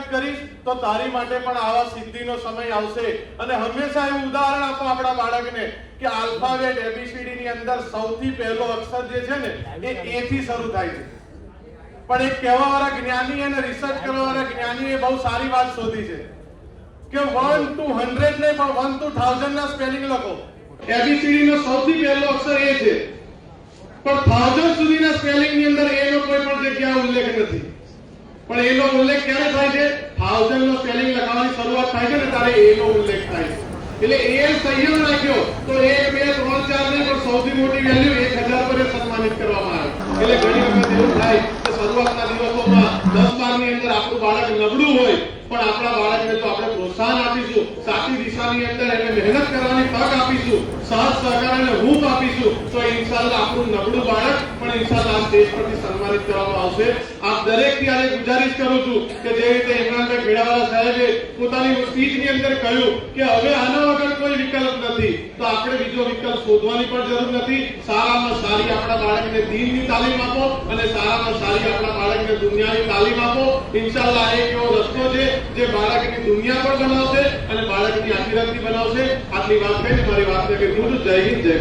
મહેનત કરીશ તો તારી માટે પણ આવા સિદ્ધિનો સમય આવશે। અને હંમેશા એવું ઉદાહરણ આપો આપણા બાળકને કે આલ્ફાબેટ એબીસીડી ની અંદર સૌથી પહેલો અક્ષર જે છે ને એ એ થી શરૂ થાય છે। પણ એક કહેવાવાળા જ્ઞાની અને રિસર્ચ કરવાવાળા જ્ઞાનીએ બહુ સારી વાત શોધી છે કે 1 to 100 નહીં પણ 1 to 1000 ના સ્પેલિંગ લખો। એબીસીડી નો સૌથી પહેલો અક્ષર એ છે પણ 1000 સુધીના સ્પેલિંગ ની અંદર એ નો કોઈ પણ જગ્યાએ ઉલ્લેખ નથી। પણ એનો ઉલ્લેખ ક્યારે થાય છે? 1000 નો સ્પેલિંગ લખવાની શરૂઆત થાય છે ને ત્યારે એનો ઉલ્લેખ થાય છે। એટલે એ સંયમ રાખ્યો તો 1 2 3 4 નહીં પણ સૌથી મોટી વેલ્યુ 1000 પર સન્માનિત કરવામાં આવે। એટલે ઘણી વખત એવું થાય કે શરૂઆતના દિવસોમાં 10 12 ની અંદર આપણું બાળક નબળું હોય પણ આપણા બાળકને જો આપણે પ્રોત્સાહન આપીશું, સાચી દિશાની અંદર એને મહેનત કરવાની તક આપીશું, સાથ સહકાર અને હૂંફ આપીશું તો ઇન્શાઅલ્લાહ આપણું નબળું બાળક પણ ઇન્શાઅલ્લાહ આ સ્ટેજ પરથી સન્માનિત કરવામાં આવશે। આપ દરેકથી આજે ગુજારિશ કરું છું કે જે રીતે ઇમરાનભાઈ ખેડાવાલા સાહેબે પોતાની સ્પીચની અંદર કહ્યું કે હવે આના વગર કોઈ વિકલ્પ નથી તો આપણે બીજો વિકલ્પ શોધવાની પણ જરૂર નથી। સારામાં સારી આપણા બાળકને દીનની તાલીમ આપો અને સારામાં સારી આપણા બાળકને દુનિયાની તાલીમ આપો। ઇન્શાઅલ્લાહ એક એવો રસ્તો છે જે બાળકની દુનિયા પણ બનાવશે અને બાળકની આખિરત પણ બનાવશે। આટલી વાત કહીને મારી વાતને વિરમું છું। જય હિન્દ, જય